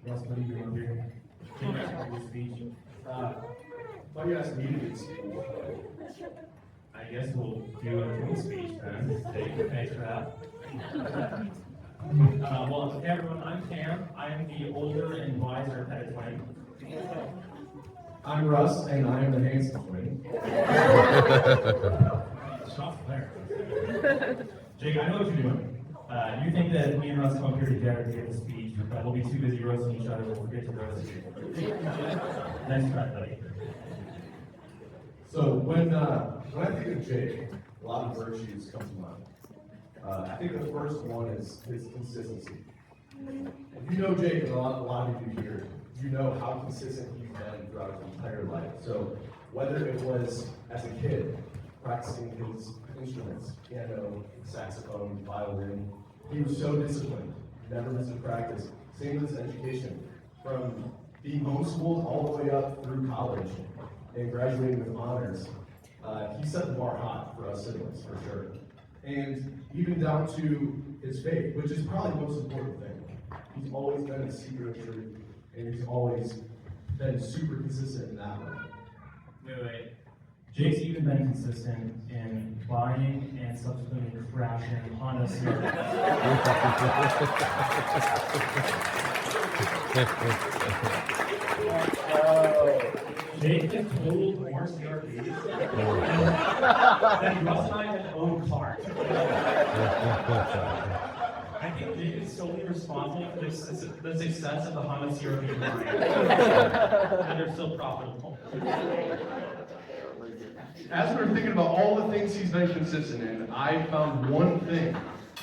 Russ, what are you doing here? Your speech. Why do you ask me to do speech? I guess we'll do a joint speech then. Thanks for that. Well, okay, everyone, I'm Cam. I am the older and wiser Petit twin. I'm Russ, and I am the handsome twin. Shots fired. Jake, I know what you're doing. You think that me and Russ come up here together to give a speech, but we'll be too busy roasting each other, we'll forget to roast you. Nice try, buddy. So when I think of Jake, a lot of virtues come to mind. I think the first one is his consistency. If you know Jake, and a lot of you here, you know how consistent he's been throughout his entire life. So whether it was as a kid, practicing his instruments, piano, saxophone, violin, he was so disciplined, never missed a practice. Same with his education, from being homeschooled all the way up through college and graduating with honors. He set the bar high for us siblings, for sure. And even down to his faith, which is probably the most important thing. He's always been a seeker of truth, and he's always been super consistent in that way. Wait. Jake's even been consistent in buying and subsequently crashing Honda CRV. Jake has totaled more CRVs than Russ and I have owned cars. I think Jake is solely responsible for the success of the Honda CRV line. And they're still profitable. As we were thinking about all the things he's been consistent in, I found one thing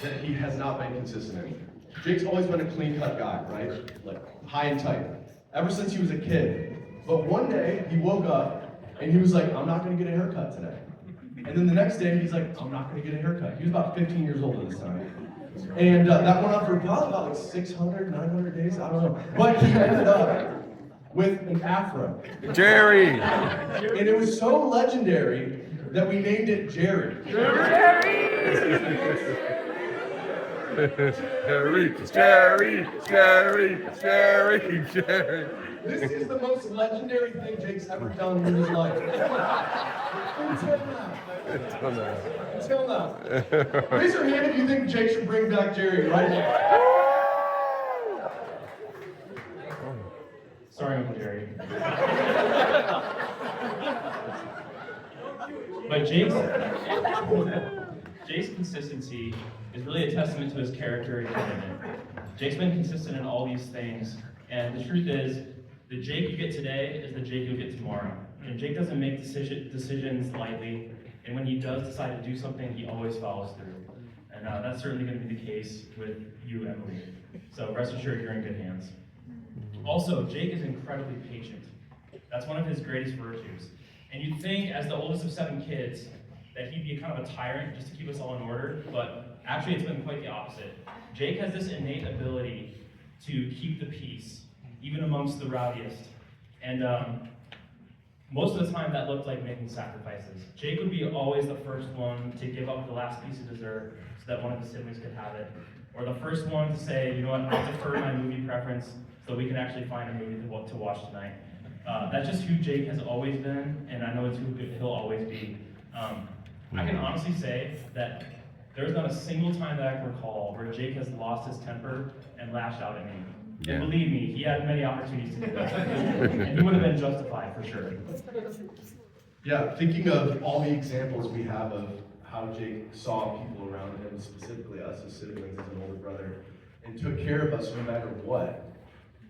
that he has not been consistent in. Jake's always been a clean-cut guy, right? Like, high and tight. Ever since he was a kid. But one day, he woke up, and he was like, I'm not going to get a haircut today. And then the next day, he's like, I'm not going to get a haircut. He was about 15 years old at this time. And that went on for probably about like 600, 900 days, I don't know. But he ended up with an afro. Jerry! And it was so legendary that we named it Jerry. Jerry! Jerry! This is the most legendary thing Jake's ever done in his life. Until now. Raise your hand if you think Jake should bring back Jerry right now. Sorry, Uncle Jerry. But Jake's consistency is really a testament to his character and commitment. Jake's been consistent in all these things, and the truth is, the Jake you get today is the Jake you'll get tomorrow. And Jake doesn't make decisions lightly, and when he does decide to do something, he always follows through. And that's certainly going to be the case with you, Emily. So rest assured, you're in good hands. Also, Jake is incredibly patient. That's one of his greatest virtues. And you'd think, as the oldest of 7 kids, that he'd be kind of a tyrant just to keep us all in order, but actually it's been quite the opposite. Jake has this innate ability to keep the peace, even amongst the rowdiest. And most of the time that looked like making sacrifices. Jake would be always the first one to give up the last piece of dessert so that one of the siblings could have it. Or the first one to say, you know what, I'll defer my movie preference so we can actually find a movie to watch tonight. That's just who Jake has always been, and I know it's who he'll always be. I can honestly say that there's not a single time that I can recall where Jake has lost his temper and lashed out at me. Yeah. And believe me, he had many opportunities to do that. And he would have been justified for sure. Yeah, thinking of all the examples we have of how Jake saw people around him, specifically us as siblings, as an older brother, and took care of us no matter what.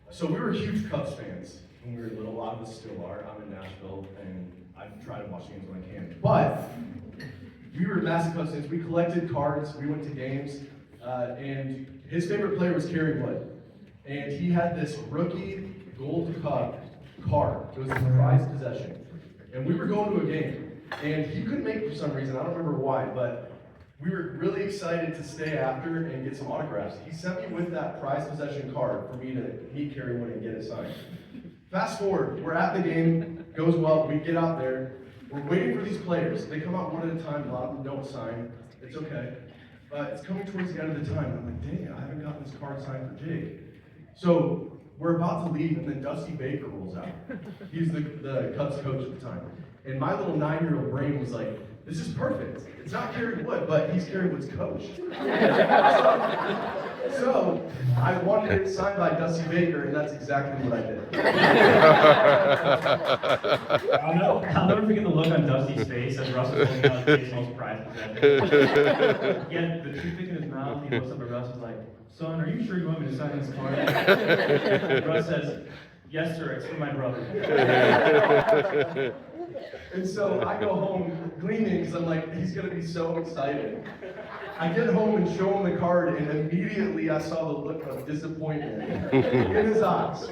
So we were huge Cubs fans when we were little. A lot of us still are. I'm in Nashville, and I try to watch games when I can. But we were massive Cubs fans. We collected cards. We went to games, and his favorite player was Kerry Wood. And he had this rookie Gold Cup card. It was his prized possession. And we were going to a game, and he couldn't make it for some reason. I don't remember why, but we were really excited to stay after and get some autographs. He sent me with that prized possession card for me to meet Kerry Wood and get it signed. Fast forward, we're at the game, goes well, we get out there, we're waiting for these players. They come out one at a time, a lot of them don't sign. It's okay. But it's coming towards the end of the time, and I'm like, dang it, I haven't gotten this card signed for Jake. So We're about to leave, and then Dusty Baker rolls out. He's the Cubs coach at the time. And my little 9-year-old brain was like, this is perfect. It's not Kerry Wood, but he's Kerry Wood's coach. So I wanted it signed by Dusty Baker, and that's exactly what I did. I'll never forget the look on Dusty's face as Russ was holding out his most prized possession. He had the toothpick in his mouth. He looks up at Russ and was like, "Son, are you sure you want me to sign this card?" Russ says, "Yes, sir. It's for my brother." And so I go home gleaming because I'm like, he's going to be so excited. I get home and show him the card, and immediately I saw the look of disappointment in his eyes.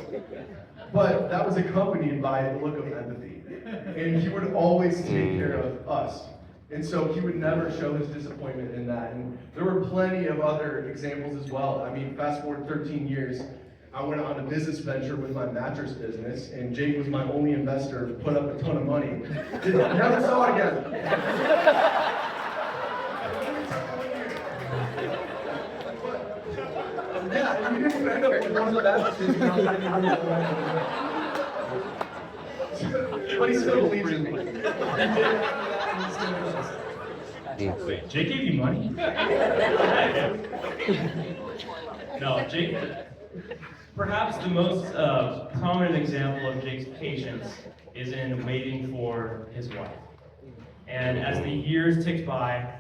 But that was accompanied by the look of empathy. And he would always take care of us. And so he would never show his disappointment in that. And there were plenty of other examples as well. I mean, fast forward 13 years, I went on a business venture with my mattress business, and Jake was my only investor, put up a ton of money. Never saw it again. Yeah, and we didn't end up with one of the mattresses. But he still believes in me. Wait, Jake gave you money? No, Jake. Perhaps the most prominent example of Jake's patience is in waiting for his wife. And as the years ticked by,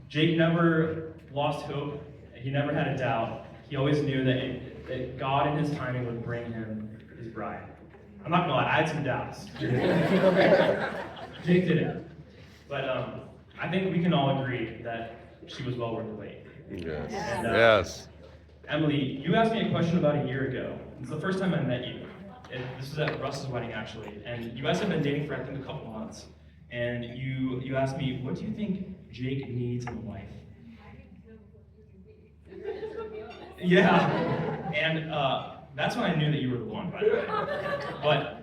Jake never lost hope. He never had a doubt. He always knew that God in his timing would bring him his bride. I'm not gonna lie, I had some doubts. Jake didn't. But I think we can all agree that she was well worth the wait. Yes. And, Yes. Emily, you asked me a question about a year ago. It's the first time I met you. This was at Russ's wedding, actually. And you guys have been dating for, I think, a couple months. And you asked me, what do you think Jake needs in a wife? Yeah. And that's when I knew that you were the one, by the way. But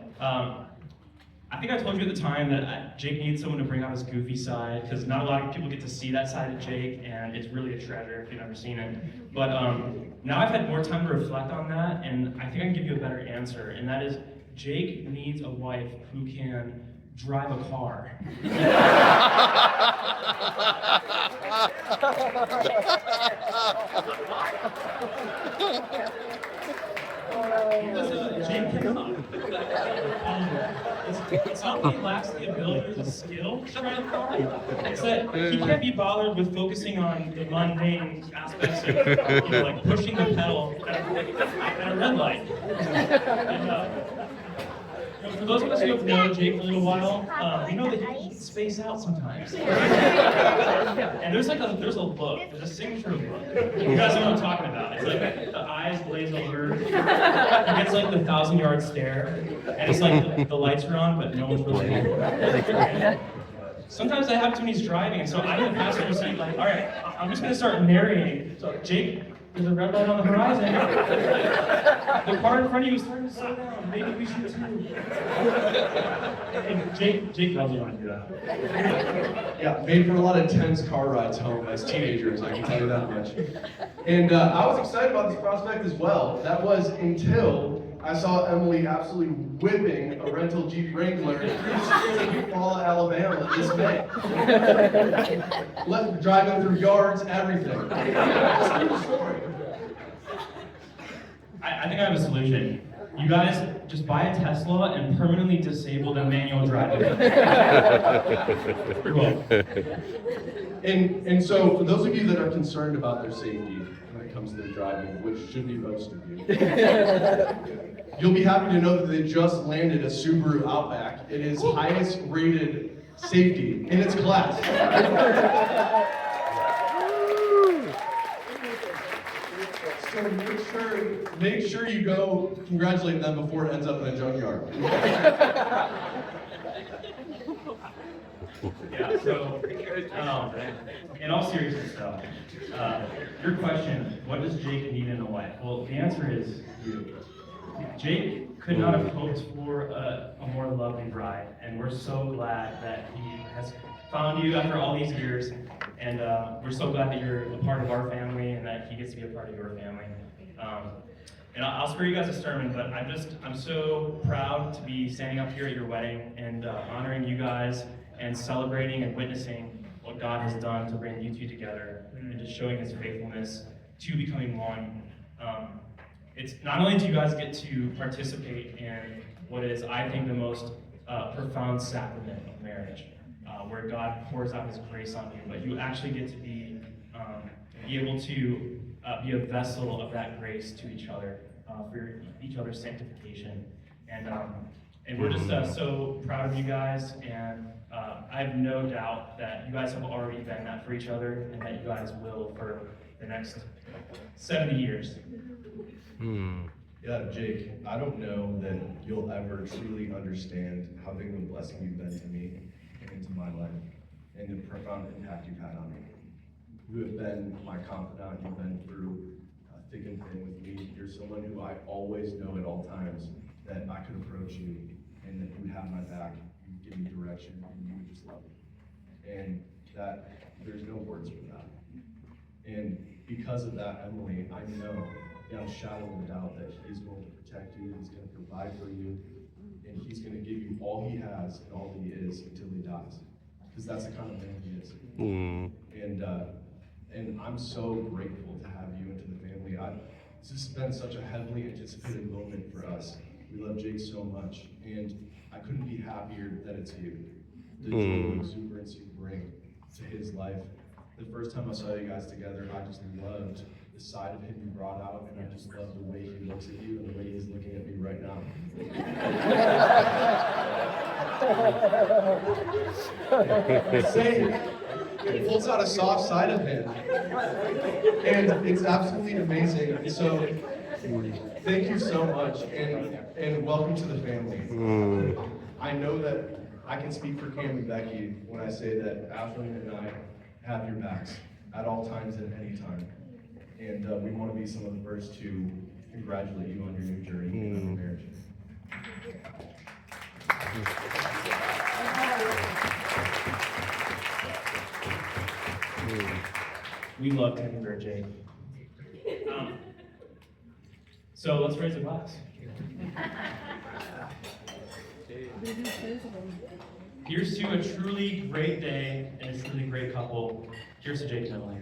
I think I told you at the time that Jake needs someone to bring out his goofy side, because not a lot of people get to see that side of Jake, and it's really a treasure if you've never seen it. But now I've had more time to reflect on that, and I think I can give you a better answer, and that is Jake needs a wife who can drive a car. Jake cannot. It's not that he lacks the ability or the skill to drive a car. It's that he can't be bothered with focusing on the mundane aspects of, like pushing the pedal at a red light. And, for those of us who have known Jake a little while, we know that he can space out sometimes. And there's a signature look. You guys know what I'm talking about. It's like the eyes glaze over. He gets like the 1,000-yard stare, and it's like the lights are on, but no one's really there. Sometimes that happens when he's driving, and so I'm in the passenger seat, like, all right, I'm just gonna start narrating. So Jake, there's a red light on the horizon. The car in front of you is starting to slow down. Maybe we should too. And Jake loves you when I do that. Yeah, made for a lot of tense car rides home as teenagers, I can tell you that much. And I was excited about this prospect as well. That was until I saw Emily absolutely whipping a rental Jeep Wrangler through the streets of Eufaula, Alabama this May. Driving through yards, everything. I think I have a solution. You guys just buy a Tesla and permanently disable the manual driving. Cool. And so, for those of you that are concerned about their safety when it comes to their driving, which should be most of you, you'll be happy to know that they just landed a Subaru Outback. It is highest rated safety in its class. So make sure you go congratulate them before it ends up in a junkyard. Yeah, so, in all seriousness though, your question, what does Jake need in a wife? Well, the answer is you. Jake could not have hoped for a more lovely bride, and we're so glad that he has found you after all these years, and we're so glad that you're a part of our family and that he gets to be a part of your family. And I'll spare you guys a sermon, but I'm so proud to be standing up here at your wedding and honoring you guys and celebrating and witnessing what God has done to bring you two together and just showing his faithfulness to becoming one. It's not only do you guys get to participate in what is, I think, the most profound sacrament of marriage, where God pours out his grace on you, but you actually get to be able to be a vessel of that grace to each other for each other's sanctification. And we're just so proud of you guys, and I have no doubt that you guys have already been that for each other, and that you guys will for the next 70 years. Yeah, Jake, I don't know that you'll ever truly understand how big of a blessing you've been to me and into my life, and the profound impact you've had on me. You have been my confidant. You've been through thick and thin with me. You're someone who I always know at all times that I could approach you and that you would have my back, you would give me direction, and you would just love me. And that, there's no words for that. And because of that, Emily, I know beyond a shadow of a doubt that he's going to protect you, he's going to provide for you, and he's going to give you all he has and all that he is until he dies. Because that's the kind of man he is. And I'm so grateful to have you into the family. This has been such a heavily anticipated moment for us. We love Jake so much, and I couldn't be happier that it's you. The joy and exuberance you bring to his life. The first time I saw you guys together, I just loved the side of him you brought out, and I just love the way he looks at you and the way he's looking at me right now. Same. It pulls out a soft side of him, and it's absolutely amazing. So, thank you so much, and welcome to the family. I know that I can speak for Cam and Becky when I say that Ashley and I have your backs at all times and at any time. And we want to be some of the first to congratulate you on your new journey and on your marriage. We love Happy Birthday. So let's raise a glass. Here's to a truly great day and a truly great couple. Here's to Jake and Emily.